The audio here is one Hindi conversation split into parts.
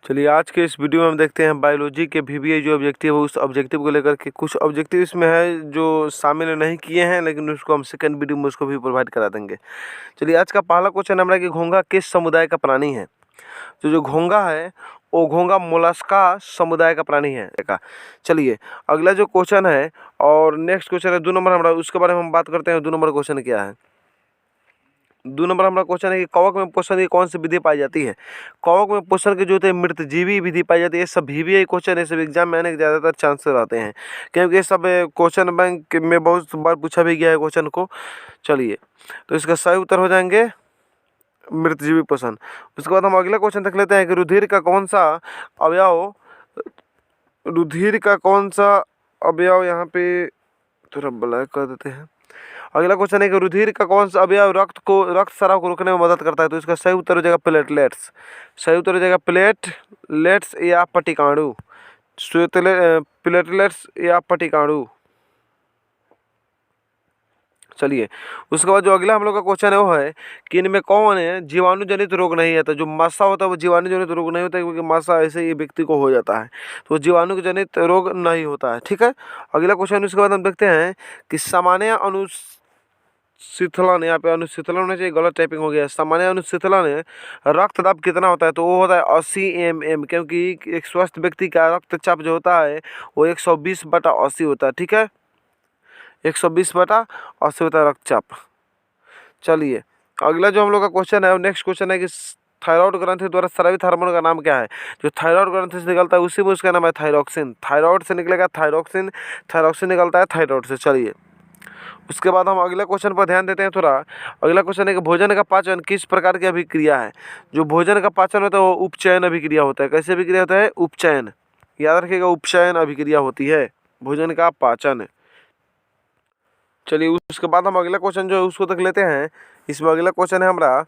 चलिए आज के इस वीडियो में हम देखते हैं बायोलॉजी के वीवीआई जो ऑब्जेक्टिव है उस ऑब्जेक्टिव को लेकर के कुछ ऑब्जेक्टिव इसमें है जो शामिल नहीं किए हैं, लेकिन उसको हम सेकंड वीडियो में उसको भी प्रोवाइड करा देंगे। चलिए आज का पहला क्वेश्चन हमारा कि घोंघा किस समुदाय का प्राणी है। तो जो घोंघा है वो घोंघा मोलस्का समुदाय का प्राणी है का। चलिए अगला जो क्वेश्चन है और नेक्स्ट क्वेश्चन है 2 नंबर हमारा, उसके बारे में हम बात करते हैं। 2 नंबर क्वेश्चन क्या है। 2 नंबर हमारा क्वेश्चन है कि कवक में पोषण की कौन सी विधि पाई जाती है। कवक में पोषण की जो होते हैं मृतजीवी विधि पाई जाती है। सब वीवीआई क्वेश्चन है, सब एग्जाम में आने के ज़्यादातर चांसेस रहते हैं, क्योंकि ये सब क्वेश्चन बैंक में बहुत बार पूछा भी गया है क्वेश्चन को। चलिए तो इसका सही उत्तर हो जाएंगे मृतजीवी पोषण। उसके बाद हम अगला क्वेश्चन देख लेते हैं कि रुधिर का कौन सा अवयव यहाँ पे थोड़ा ब्लैक कर देते हैं। अगला क्वेश्चन है कि रुधिर का कौन सा अवयव रक्त स्राव को रोकने में मदद करता है। तो इसका सही उत्तर हो जाएगा प्लेटलेट्स। सही उत्तर हो जाएगा प्लेटलेट्स या पटिकाणु। प्लेटलेट्स या पटिकाणु। चलिए उसके बाद जो अगला हम लोग का क्वेश्चन है वो है कि इनमें कौन है जीवाणु जनित रोग नहीं है। तो जो मासा होता है वो जीवाणु जनित रोग नहीं होता है, क्योंकि मासा ऐसे ही व्यक्ति को हो जाता है, तो जीवाणु जनित रोग नहीं होता है। ठीक है, अगला क्वेश्चन उसके बाद हम देखते हैं कि सामान्य अनुशीतलन, यहाँ पे अनुशीतलन होना चाहिए, गलत टाइपिंग हो गया। सामान्य अनुशीतलन रक्तदाब कितना होता है। तो वो होता है 80 mm, क्योंकि एक स्वस्थ व्यक्ति का रक्तचाप जो होता है वो 120/80 होता है। ठीक है, 120/80 होता है रक्तचाप। चलिए अगला जो हम लोग का क्वेश्चन है, नेक्स्ट क्वेश्चन है कि थायराइड ग्रंथि द्वारा स्रावित हार्मोन का नाम क्या है। जो थायराइड ग्रंथि से निकलता है उसी में उसका नाम है थायरोक्सिन। थायराइड से निकलेगा थायरोक्सिन, थायरोक्सिन निकलता है थायराइड से। चलिए उसके बाद हम अगले क्वेश्चन पर ध्यान देते हैं थोड़ा। अगला क्वेश्चन है कि भोजन का पाचन किस प्रकार की अभिक्रिया है। जो भोजन का पाचन होता है वो उपचयन अभिक्रिया होता है। कैसे अभिक्रिया होता है? उपचयन, याद रखिएगा, उपचयन अभिक्रिया होती है भोजन का पाचन। चलिए उसके बाद हम अगला क्वेश्चन जो है उसको देख लेते हैं। इसमें अगला क्वेश्चन है हमारा,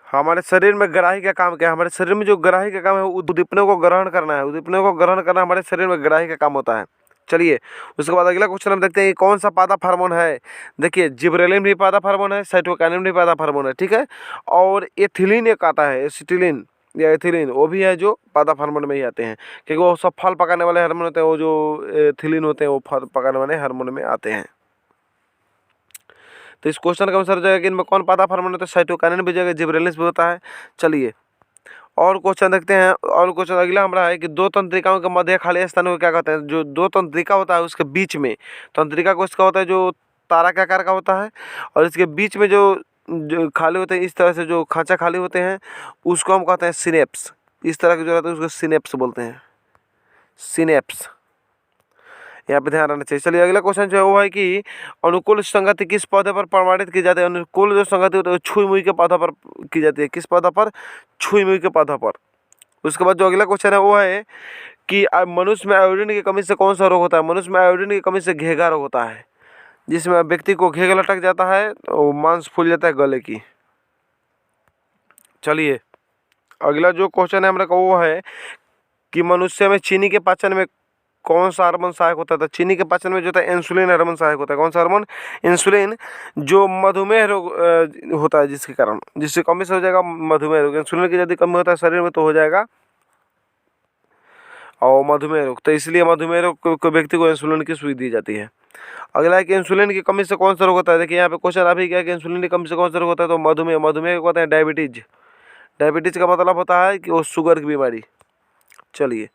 हमारे शरीर में ग्राही का काम क्या है। हमारे शरीर में जो ग्राही का काम है उद्दीपनों को ग्रहण करना है। उद्दीपनों को ग्रहण करना हमारे शरीर में ग्राही का काम होता है। चलिए उसके बाद अगला क्वेश्चन हम देखते हैं कि कौन सा पादप हार्मोन है। देखिए जिब्रेलिन भी पादप हार्मोन है, साइटोकाइनिन भी पादप हार्मोन है। ठीक है, और एथिलीन एक आता है, एसिटिलीन या एथिलीन, वो भी है जो पादप हार्मोन में ही आते हैं, क्योंकि वो सब फल पकाने वाले हार्मोन होते हैं। वो जो एथिलीन होते हैं वो फल पकाने वाले हार्मोन में आते हैं। तो इस क्वेश्चन का आंसर हो जाएगा कि इनमें कौन पादप हार्मोन होता है। साइटोकाइनिन भी जगह जिब्रेलिन भी होता है। चलिए और क्वेश्चन देखते हैं। और क्वेश्चन अगला हमारा है कि दो तंत्रिकाओं के मध्य खाली स्थान को क्या कहते हैं। जो दो तंत्रिका होता है उसके बीच में, तंत्रिका को इसका होता है जो तारा के आकार का होता है, और इसके बीच में जो खाली होते हैं, इस तरह से जो खांचा खाली होते हैं उसको हम कहते हैं सिनेप्स। इस तरह के जो रहते हैं उसको सिनेप्स बोलते हैं, सिनेप्स, यहाँ पे ध्यान रखना चाहिए। चलिए अगला क्वेश्चन जो है वो है कि अनुकूल संगति किस पौधे पर प्रमाणित की जाती है। अनुकूल जो संगति होती है छुई मुई के पौधा पर की जाती है। किस पौधा पर? छुई मुई के पौधा पर। उसके बाद जो अगला क्वेश्चन है वो है कि मनुष्य में आयोडीन की कमी से कौन सा रोग होता है। मनुष्य में आयोडीन की कमी से घेगा रोग होता है, जिसमें व्यक्ति को घेग लटक जाता है, तो मांस फूल जाता है गले की। चलिए अगला जो क्वेश्चन है हमारा का वो है कि मनुष्य में चीनी के पाचन में कौन सा हार्मोन सहायक होता था। चीनी के पाचन में जो होता है इंसुलिन हार्मोन सहायक होता है। कौन सा हार्मोन? इंसुलिन, जो मधुमेह रोग होता है जिसके कारण, जिससे कमी से हो जाएगा मधुमेह रोग। इंसुलिन की यदि कमी होता है शरीर में तो हो जाएगा और मधुमेह रोग। तो इसलिए मधुमेह रोग को व्यक्ति को इंसुलिन की सुई दी जाती है। अगला है कि इंसुलिन की कमी से कौन सा रोग होता है। देखिए यहाँ पे क्वेश्चन अभी क्या है कि इंसुलिन की कमी से कौन सा रोग होता है। तो मधुमेह, मधुमेह को कहते हैं डायबिटीज। डायबिटीज का मतलब होता है कि वो शुगर की बीमारी। चलिए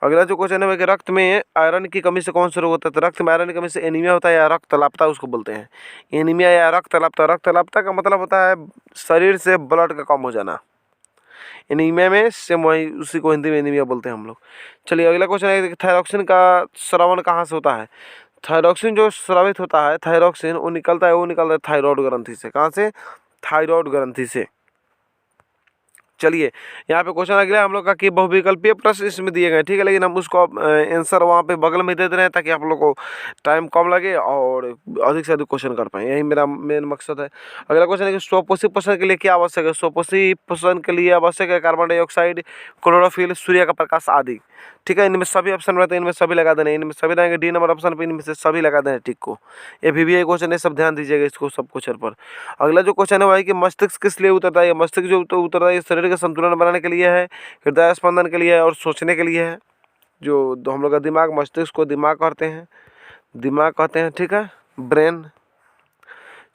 अगला जो क्वेश्चन है कि रक्त में आयरन की कमी से कौन सा रोग होता है। तो रक्त में आयरन की कमी से एनीमिया होता है या रक्त अल्पता उसको बोलते हैं। एनीमिया या रक्त अल्पता। रक्त अल्पता का मतलब होता है शरीर से ब्लड का कम हो जाना। एनीमिया में से वही उसी को हिंदी में एनीमिया बोलते हैं हम लोग। चलिए अगला क्वेश्चन है कि थायरोक्सिन का स्रावन कहाँ से होता है। थायरोक्सिन जो स्रावित होता है, थायरोक्सिन वो निकलता है थायराइड ग्रंथि से। कहाँ से? थायराइड ग्रंथि से। चलिए यहाँ पे क्वेश्चन अगला हम लोग का कि बहुविकल्पीय प्रश्न इसमें दिए गए, ठीक है, लेकिन हम उसको आंसर वहाँ पे बगल में दे दे रहे हैं ताकि आप लोग को टाइम कम लगे और अधिक से अधिक क्वेश्चन कर पाएँ। यही मेरा मेन मकसद है। अगला क्वेश्चन है कि स्वपोषी पोषण के लिए क्या आवश्यक है। स्वपोषी पोषण के लिए आवश्यक है कार्बन डाइऑक्साइड, क्लोरोफिल, सूर्य का प्रकाश आदि। ठीक है, इनमें सभी ऑप्शन रहते हैं, इनमें सभी लगा देने, इनमें सभी रहेंगे डी नंबर ऑप्शन पर, इनमें से सभी लगा देने टिक को। ये वीवीआई क्वेश्चन है, सब ध्यान दीजिएगा इसको सब क्वेश्चन पर। अगला जो क्वेश्चन है वो है कि मस्तिष्क किस लिए उतरता है। मस्तिष्क जो उतरता है शरीर का संतुलन बनाने के लिए है, हृदय स्पंदन के लिए है और सोचने के लिए है। जो हम लोग का दिमाग, मस्तिष्क को दिमाग कहते हैं, ठीक है, ब्रेन।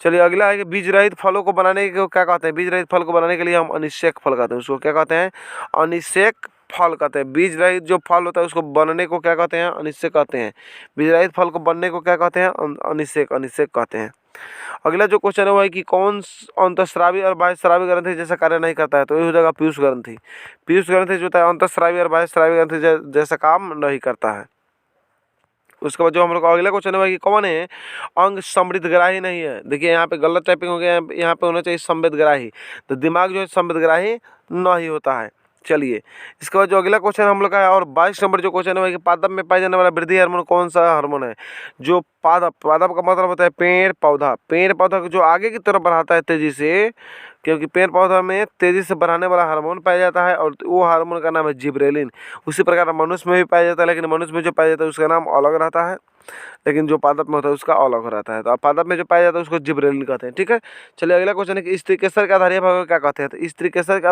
चलिए अगला है कि बीज रहित फलों को बनाने को क्या कहते हैं? बीज रहित फल को बनाने के लिए हम अनिषेक फल कहते हैं, उसको क्या कहते हैं? अनिषेक फल कहते हैं। बीज रहित जो फल होता है उसको बनने को क्या कहते हैं? अनिषेक कहते हैं। बीज रहित फल को बनने को क्या कहते हैं? अनिषेक कहते हैं। अगला जो क्वेश्चन है वो है कि कौन अंतःस्रावी और बाह्यस्रावी ग्रंथि जैसा कार्य नहीं करता है? तो ये हो जाएगा पीयूष ग्रंथि। पीयूष ग्रंथि जो होता है अंतःस्रावी और बाह्यस्रावी ग्रंथि जैसा काम नहीं करता है। उसके बाद जो हम लोग का अगला क्वेश्चन है कि कौन है अंग समृद्धग्राही नहीं है? देखिए यहाँ पे गलत टाइपिंग हो गया है, यहाँ पे होना चाहिए संवेदग्राही। तो दिमाग जो है संवेदग्राही नहीं होता है। चलिए इसके बाद जो अगला क्वेश्चन हम लोग का है और 22 नंबर जो क्वेश्चन है कि पादप में पाया जाने वाला वृद्धि हार्मोन कौन सा हार्मोन है? जो पादप का मतलब होता है पेड़ पौधा को जो आगे की तरफ बढ़ाता है तेजी से, क्योंकि पेड़ पौधा में तेजी से बढ़ाने वाला हार्मोन पाया जाता है और वो हार्मोन का नाम है जिब्रेलिन। उसी प्रकार मनुष्य में भी पाया जाता है, लेकिन मनुष्य में जो पाया जाता है उसका नाम अलग रहता है, लेकिन जो पादप में होता है उसका अलग रहता है। तो पादप में जो पाया जाता है उसको जिब्रेलिन कहते हैं, ठीक है। चलिए अगला क्वेश्चन है कि स्त्री केसर का आधारीय भाग को क्या कहते हैं? तो स्त्री केसर का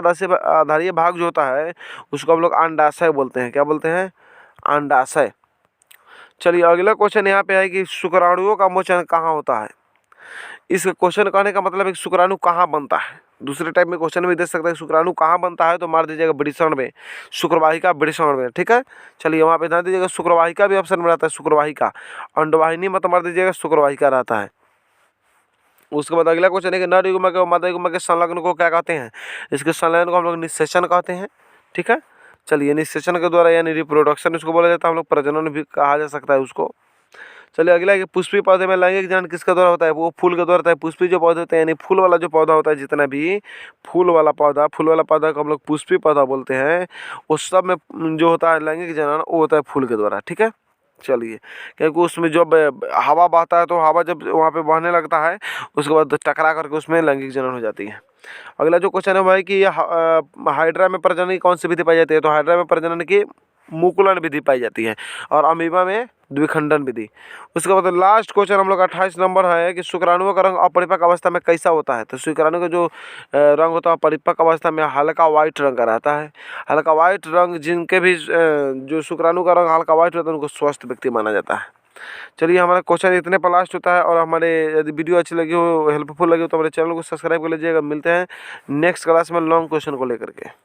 आधारीय भाग जो होता है उसको हम लोग अंडाशय बोलते हैं। क्या बोलते हैं? अंडाशय। चलिए अगला क्वेश्चन यहाँ पे है कि शुक्राणुओं का मोचन कहाँ होता है? इस क्वेश्चन कहने का मतलब है शुक्राणु कहाँ बनता है। दूसरे टाइप में क्वेश्चन भी दे सकते हैं शुक्राणु कहाँ बनता है, तो मार दीजिएगा वृषण में, शुक्रवाहिका वृषण में, ठीक है। चलिए वहाँ पे ध्यान दीजिएगा शुक्रवाहिका भी ऑप्शन में रहता है, शुक्रवाहिका। अंडवाहिनी मत मार दीजिएगा, शुक्रवाहिका रहता है। उसके बाद अगला क्वेश्चन है कि नर युग्मक और मादा युग्मक के संलग्न को क्या कहते हैं? इसके संलग्न को हम लोग निषेचन कहते हैं, ठीक है। चलिए निषेचन के द्वारा यानी रिप्रोडक्शन इसको बोला जाता है, हम लोग प्रजनन भी कहा जा सकता है उसको। चलिए अगला है कि पुष्पी पौधे में लैंगिक जनन किसके द्वारा होता है? वो फूल के द्वारा होता है। पुष्पी जो पौधे होते हैं यानी फूल वाला जो पौधा होता है, जितना भी फूल वाला पौधा को हम लोग पुष्पी पौधा बोलते हैं। उस सब में जो होता है लैंगिक जनन वो होता है फूल के द्वारा, ठीक है। चलिए क्योंकि उसमें जब हवा बहता है तो हवा जब वहाँ पे बहने लगता है उसके बाद टकरा करके उसमें लैंगिक जनन हो जाती है। अगला जो क्वेश्चन है वो है कि हाइड्रा में प्रजनन की कौन सी विधि पाई जाती है? तो हाइड्रा में प्रजनन की मुकुलन विधि पाई जाती है और अमीबा में द्विखंडन विधि। उसके बाद लास्ट क्वेश्चन हम लोग 28 नंबर है कि शुक्राणुओं का रंग अपरिपक्व अवस्था में कैसा होता है? तो शुक्राणु का जो रंग होता है परिपक्व अवस्था में हल्का व्हाइट रंग का रहता है। हल्का व्हाइट रंग जिनके भी जो शुक्राणु का रंग हल्का व्हाइट होता है उनको स्वस्थ व्यक्ति माना जाता है। चलिए हमारा क्वेश्चन इतने पर लास्ट होता है और हमारे यदि वीडियो अच्छी लगी हो, हेल्पफुल लगी हो तो हमारे चैनल को सब्सक्राइब कर लीजिएगा। मिलते हैं नेक्स्ट क्लास में लॉन्ग क्वेश्चन को लेकर के।